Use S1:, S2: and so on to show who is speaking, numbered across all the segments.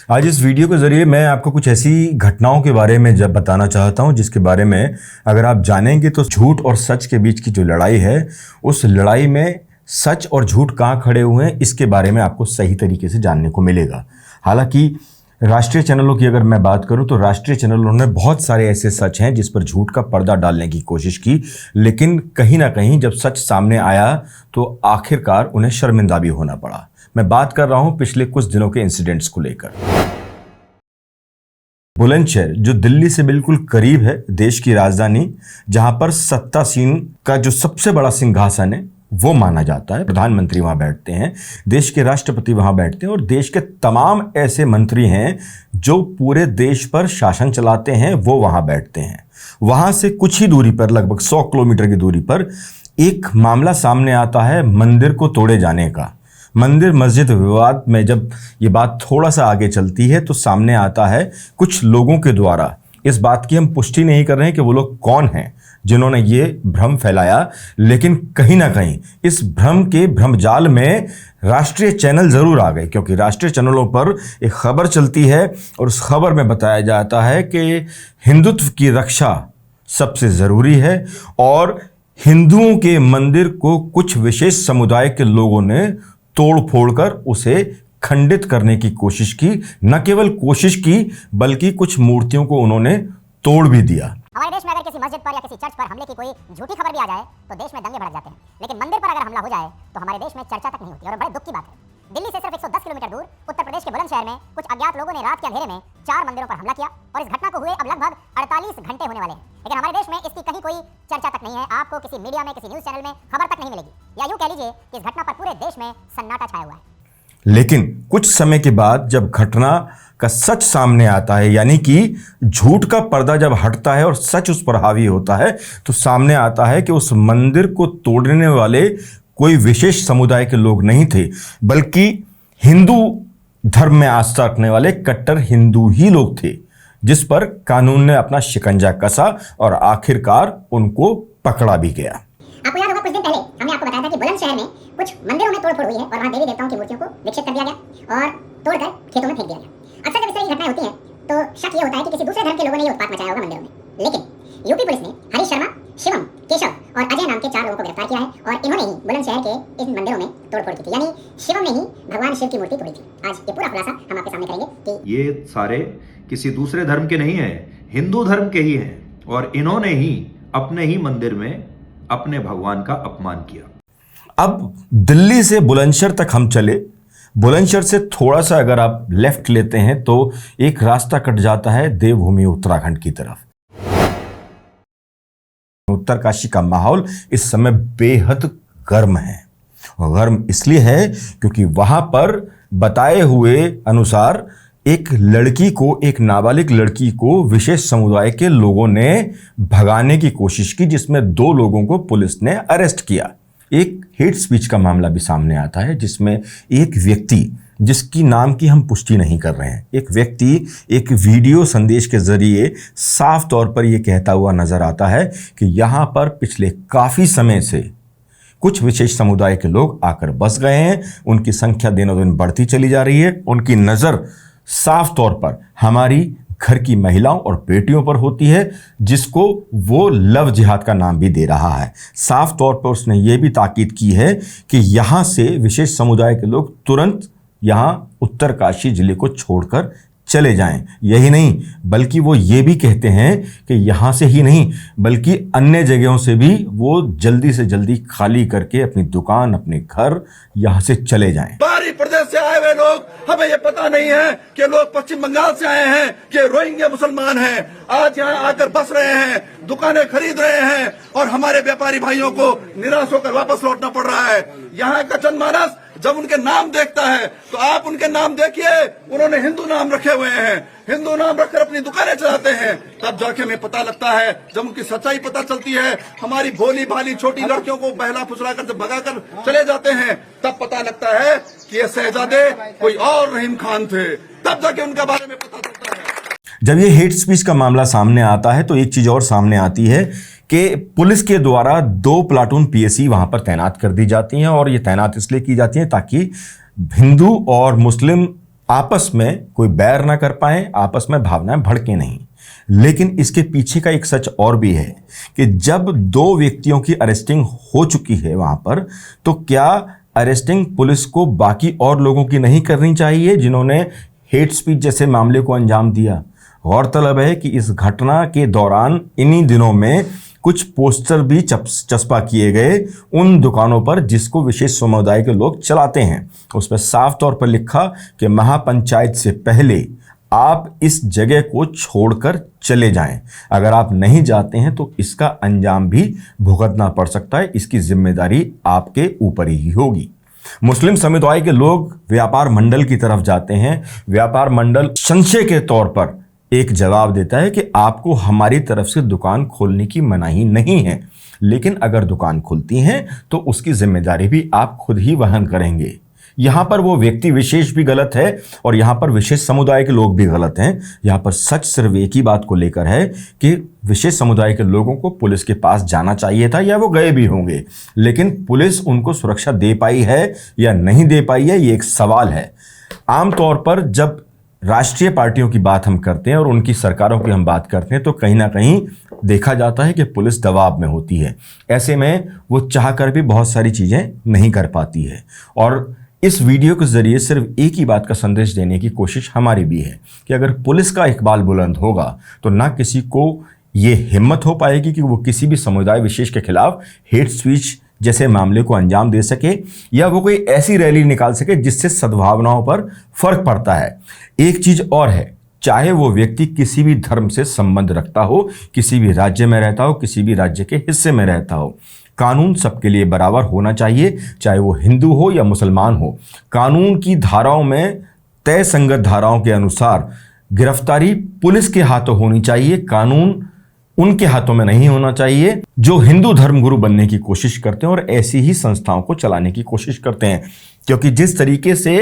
S1: आज इस वीडियो के ज़रिए मैं आपको कुछ ऐसी घटनाओं के बारे में जब बताना चाहता हूं जिसके बारे में अगर आप जानेंगे तो झूठ और सच के बीच की जो लड़ाई है, उस लड़ाई में सच और झूठ कहाँ खड़े हुए हैं इसके बारे में आपको सही तरीके से जानने को मिलेगा। हालांकि राष्ट्रीय चैनलों की अगर मैं बात करूं तो राष्ट्रीय चैनलों ने बहुत सारे ऐसे सच हैं जिस पर झूठ का पर्दा डालने की कोशिश की, लेकिन कहीं ना कहीं जब सच सामने आया तो आखिरकार उन्हें शर्मिंदा भी होना पड़ा। मैं बात कर रहा हूं पिछले कुछ दिनों के इंसिडेंट्स को लेकर। बुलंदशहर जो दिल्ली से बिल्कुल करीब है, देश की राजधानी, जहां पर सत्ता सीन का जो सबसे बड़ा सिंहासन है वो माना जाता है। प्रधानमंत्री वहां बैठते हैं, देश के राष्ट्रपति वहां बैठते हैं और देश के तमाम ऐसे मंत्री हैं जो पूरे देश पर शासन चलाते हैं, वो वहां बैठते हैं। वहां से कुछ ही दूरी पर, लगभग 100 किलोमीटर की दूरी पर, एक मामला सामने आता है मंदिर को तोड़े जाने का। मंदिर मस्जिद विवाद में जब ये बात थोड़ा सा आगे चलती है तो सामने आता है कुछ लोगों के द्वारा, इस बात की हम पुष्टि नहीं कर रहे हैं कि वो लोग कौन हैं जिन्होंने ये भ्रम फैलाया, लेकिन कहीं ना कहीं इस भ्रम के भ्रमजाल में राष्ट्रीय चैनल जरूर आ गए, क्योंकि राष्ट्रीय चैनलों पर एक खबर चलती है और उस खबर में बताया जाता है कि हिंदुत्व की रक्षा सबसे ज़रूरी है और हिंदुओं के मंदिर को कुछ विशेष समुदाय के लोगों ने तोड़ फोड़ कर उसे खंडित करने की कोशिश की। न केवल कोशिश की बल्कि कुछ मूर्तियों को उन्होंने तोड़ भी दिया।
S2: हमारे देश में अगर किसी मस्जिद पर या किसी चर्च पर हमले की कोई झूठी खबर भी आ जाए तो देश में दंगे भड़क जाते हैं, लेकिन मंदिर पर अगर हमला हो जाए तो हमारे देश में चर्चा तक नहीं होती। और बड़े दुख की बात है, दिल्ली से सिर्फ 110 किलोमीटर दूर उत्तर प्रदेश के बुलंदशहर में कुछ अज्ञात लोगों ने रात के अंधेरे में 4 मंदिरों पर हमला किया और इस घटना को हुए अब लगभग 48 घंटे होने वाले हैं, लेकिन हमारे देश में इसकी कहीं कोई चर्चा तक नहीं है। आपको किसी मीडिया में, किसी न्यूज़ चैनल में खबर तक नहीं मिलेगी, या यूं कह लीजिए कि इस घटना पर पूरे देश में सन्नाटा छाया हुआ है।
S1: लेकिन कुछ समय के बाद जब घटना का सच सामने आता है, यानी कि झूठ का पर्दा जब हटता है और सच उस पर हावी होता है, तो सामने आता है कि उस मंदिर को तोड़ने वाले कोई विशेष समुदाय के लोग नहीं थे, बल्कि हिंदू धर्म में आस्था रखने वाले कट्टर हिंदू ही लोग थे, जिस पर कानून ने अपना शिकंजा कसा और आखिरकार उनको पकड़ा भी गया।
S2: आपको याद होगा कुछ दिन पहले हमने आपको बताया था कि बुलंदशहर में कुछ मंदिरों में तोड़फोड़ हुई है और वहां देवी देवताओं की मूर्तियों को विक्षिप्त कर दिया गया और तोड़कर खेतों में फेंक दिया गया। अक्सर जब इस तरह की घटनाएं होती हैं तो शक ये होता है कि किसी दूसरे धर्म के लोगों ने ये उत्पात मचाया होगा मंदिरों में, लेकिन यूपी पुलिस ने हरीश शर्मा, शिवम, केशव और अजय नाम के 4 लोगों को गिरफ्तार किया है और इन्होंने ही बुलंदशहर के इन मंदिरों में तोड़फोड़ की थी, यानी शिवम ने ही भगवान शिव की मूर्ति तोड़ी थी। आज ये पूरा खुलासा हम आपके सामने करेंगे कि ये
S3: सारे किसी दूसरे धर्म के नहीं हैं, हिंदू धर्म के ही हैं और इन्होंने ही अपने ही मंदिर में अपने भगवान का अपमान किया।
S1: अब दिल्ली से बुलंदशहर तक हम चले। बुलंदशहर से थोड़ा सा अगर आप लेफ्ट लेते हैं तो एक रास्ता कट जाता है देवभूमि उत्तराखंड की तरफ। उत्तरकाशी का माहौल इस समय बेहद गर्म है, और गर्म इसलिए है क्योंकि वहां पर बताए हुए अनुसार एक लड़की को, एक नाबालिग लड़की को विशेष समुदाय के लोगों ने भगाने की कोशिश की, जिसमें 2 लोगों को पुलिस ने अरेस्ट किया। एक हेट स्पीच का मामला भी सामने आता है जिसमें एक व्यक्ति, जिसकी नाम की हम पुष्टि नहीं कर रहे हैं, एक व्यक्ति एक वीडियो संदेश के जरिए साफ तौर पर यह कहता हुआ नजर आता है कि यहाँ पर पिछले काफ़ी समय से कुछ विशेष समुदाय के लोग आकर बस गए हैं, उनकी संख्या दिनों दिन बढ़ती चली जा रही है, उनकी नज़र साफ तौर पर हमारी घर की महिलाओं और बेटियों पर होती है, जिसको वो लव जिहाद का नाम भी दे रहा है। साफ तौर पर उसने ये भी ताकीद की है कि यहाँ से विशेष समुदाय के लोग तुरंत यहाँ उत्तरकाशी जिले को छोड़कर चले जाएं। यही नहीं बल्कि वो ये भी कहते हैं कि यहाँ से ही नहीं बल्कि अन्य जगहों से भी वो जल्दी से जल्दी खाली करके अपनी दुकान, अपने घर यहाँ से चले जाएं।
S4: बाहरी प्रदेश से आए हुए लोग, हमें ये पता नहीं है कि लोग पश्चिम बंगाल से आए हैं कि रोहिंग्या मुसलमान हैं, आज यहाँ आकर बस रहे हैं, दुकानें खरीद रहे हैं और हमारे व्यापारी भाइयों को निराश होकर वापस लौटना पड़ रहा है। यहाँ का जनमानस जब उनके नाम देखता है तो आप उनके नाम देखिए, उन्होंने हिंदू नाम रखे हुए हैं, हिंदू नाम रखकर अपनी दुकानें चलाते हैं। तब जाके हमें पता लगता है, जब उनकी सच्चाई पता चलती है, हमारी भोली भाली छोटी लड़कियों को बहला फुसला कर जब भगा कर चले जाते हैं, तब पता लगता है कि ये शहजादे कोई और रहीम खान थे। तब जाके उनके बारे में पता चलता है।
S1: जब ये हेट स्पीच का मामला सामने आता है तो एक चीज और सामने आती है कि पुलिस के द्वारा 2 प्लाटून पीएसी वहां पर तैनात कर दी जाती हैं, और ये तैनात इसलिए की जाती हैं ताकि हिंदू और मुस्लिम आपस में कोई बैर ना कर पाए, आपस में भावनाएं भड़के नहीं। लेकिन इसके पीछे का एक सच और भी है कि जब दो व्यक्तियों की अरेस्टिंग हो चुकी है वहां पर, तो क्या अरेस्टिंग पुलिस को बाकी और लोगों की नहीं करनी चाहिए जिन्होंने हेट स्पीच जैसे मामले को अंजाम दिया? गौरतलब है कि इस घटना के दौरान इन्हीं दिनों में कुछ पोस्टर भी चस्पा किए गए उन दुकानों पर जिसको विशेष समुदाय के लोग चलाते हैं। उस पर साफ तौर पर लिखा कि महापंचायत से पहले आप इस जगह को छोड़कर चले जाएं। अगर आप नहीं जाते हैं तो इसका अंजाम भी भुगतना पड़ सकता है। इसकी जिम्मेदारी आपके ऊपर ही होगी। मुस्लिम समुदाय के लोग व्यापार मंडल की तरफ जाते हैं। व्यापार मंडल संशय के तौर पर एक जवाब देता है कि आपको हमारी तरफ से दुकान खोलने की मनाही नहीं है, लेकिन अगर दुकान खुलती है तो उसकी जिम्मेदारी भी आप खुद ही वहन करेंगे। यहां पर वो व्यक्ति विशेष भी गलत है और यहां पर विशेष समुदाय के लोग भी गलत हैं। यहां पर सच सिर्फ एक ही बात को लेकर है कि विशेष समुदाय के लोगों को पुलिस के पास जाना चाहिए था या वो गए भी होंगे, लेकिन पुलिस उनको सुरक्षा दे पाई है या नहीं दे पाई है, ये एक सवाल है। आमतौर पर जब राष्ट्रीय पार्टियों की बात हम करते हैं और उनकी सरकारों की हम बात करते हैं तो कहीं ना कहीं देखा जाता है कि पुलिस दबाव में होती है। ऐसे में वो चाहकर भी बहुत सारी चीज़ें नहीं कर पाती है। और इस वीडियो के ज़रिए सिर्फ एक ही बात का संदेश देने की कोशिश हमारी भी है कि अगर पुलिस का इकबाल बुलंद होगा तो ना किसी को ये हिम्मत हो पाएगी कि वो किसी भी समुदाय विशेष के खिलाफ हेट स्पीच जैसे मामले को अंजाम दे सके या वो कोई ऐसी रैली निकाल सके जिससे सद्भावनाओं पर फर्क पड़ता है। एक चीज और है, चाहे वो व्यक्ति किसी भी धर्म से संबंध रखता हो, किसी भी राज्य में रहता हो, किसी भी राज्य के हिस्से में रहता हो, कानून सबके लिए बराबर होना चाहिए, चाहे वो हिंदू हो या मुसलमान हो। कानून की धाराओं में तय संगत धाराओं के अनुसार गिरफ्तारी पुलिस के हाथों होनी चाहिए, कानून उनके हाथों में नहीं होना चाहिए जो हिंदू धर्मगुरु बनने की कोशिश करते हैं और ऐसी ही संस्थाओं को चलाने की कोशिश करते हैं। क्योंकि जिस तरीके से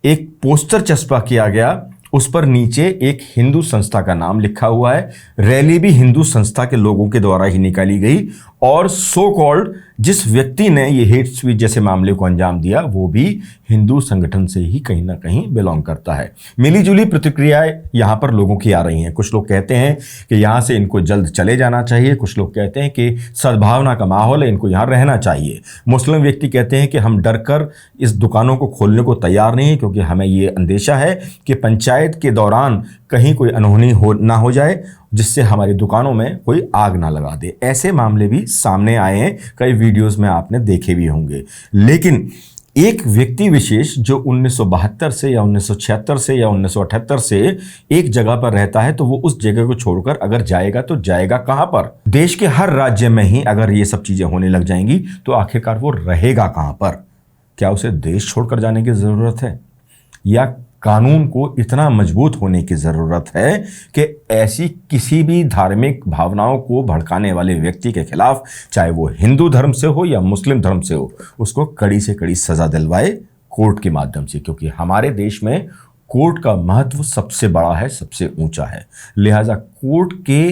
S1: एक पोस्टर चस्पा किया गया उस पर नीचे एक हिंदू संस्था का नाम लिखा हुआ है, रैली भी हिंदू संस्था के लोगों के द्वारा ही निकाली गई और सो कॉल्ड जिस व्यक्ति ने ये हेट स्पीच जैसे मामले को अंजाम दिया वो भी हिंदू संगठन से ही कहीं ना कहीं बिलोंग करता है। मिलीजुली प्रतिक्रियाएं यहाँ पर लोगों की आ रही हैं। कुछ लोग कहते हैं कि यहाँ से इनको जल्द चले जाना चाहिए, कुछ लोग कहते हैं कि सद्भावना का माहौल है, इनको यहाँ रहना चाहिए। मुस्लिम व्यक्ति कहते हैं कि हम डर कर इस दुकानों को खोलने को तैयार नहीं है क्योंकि हमें ये अंदेशा है कि पंचायत के दौरान कहीं कोई अनहोनी ना हो जाए जिससे हमारी दुकानों में कोई आग ना लगा दे। ऐसे मामले भी सामने आए हैं, कई वीडियोस में आपने देखे भी होंगे। लेकिन एक व्यक्ति विशेष जो 1972 से या 1976 से या 1978 से एक जगह पर रहता है तो वो उस जगह को छोड़कर अगर जाएगा तो जाएगा कहां पर? देश के हर राज्य में ही अगर ये सब चीजें होने लग जाएंगी तो आखिरकार वो रहेगा कहां पर? क्या उसे देश छोड़कर जाने की जरूरत है या कानून को इतना मजबूत होने की ज़रूरत है कि ऐसी किसी भी धार्मिक भावनाओं को भड़काने वाले व्यक्ति के खिलाफ, चाहे वो हिंदू धर्म से हो या मुस्लिम धर्म से हो, उसको कड़ी से कड़ी सज़ा दिलवाए कोर्ट के माध्यम से? क्योंकि हमारे देश में कोर्ट का महत्व सबसे बड़ा है, सबसे ऊंचा है। लिहाजा कोर्ट के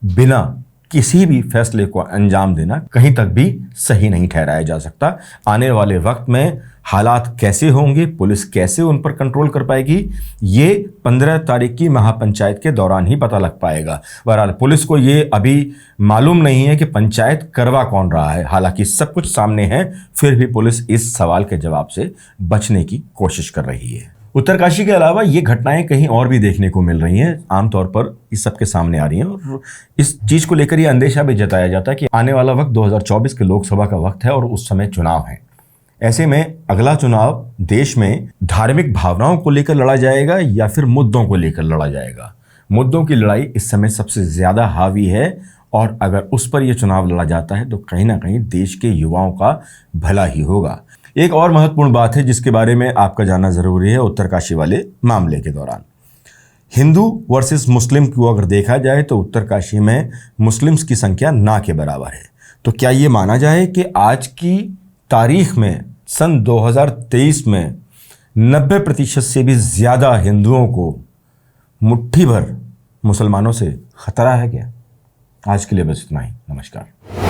S1: बिना किसी भी फैसले को अंजाम देना कहीं तक भी सही नहीं ठहराया जा सकता। आने वाले वक्त में हालात कैसे होंगे, पुलिस कैसे उन पर कंट्रोल कर पाएगी, ये 15 तारीख की महापंचायत के दौरान ही पता लग पाएगा। बहरहाल पुलिस को ये अभी मालूम नहीं है कि पंचायत करवा कौन रहा है। हालांकि सब कुछ सामने है, फिर भी पुलिस इस सवाल के जवाब से बचने की कोशिश कर रही है। उत्तरकाशी के अलावा ये घटनाएं कहीं और भी देखने को मिल रही हैं, आमतौर पर इस सब के सामने आ रही हैं और इस चीज़ को लेकर ये अंदेशा भी जताया जाता है कि आने वाला वक्त 2024 के लोकसभा का वक्त है और उस समय चुनाव है। ऐसे में अगला चुनाव देश में धार्मिक भावनाओं को लेकर लड़ा जाएगा या फिर मुद्दों को लेकर लड़ा जाएगा? मुद्दों की लड़ाई इस समय सबसे ज़्यादा हावी है और अगर उस पर यह चुनाव लड़ा जाता है तो कहीं ना कहीं देश के युवाओं का भला ही होगा। एक और महत्वपूर्ण बात है जिसके बारे में आपका जानना ज़रूरी है। उत्तरकाशी वाले मामले के दौरान हिंदू वर्सेस मुस्लिम को अगर देखा जाए तो उत्तरकाशी में मुस्लिम्स की संख्या ना के बराबर है। तो क्या ये माना जाए कि आज की तारीख में सन 2023 में 90% से भी ज़्यादा हिंदुओं को मुट्ठी भर मुसलमानों से खतरा है क्या? आज के लिए बस इतना ही। नमस्कार।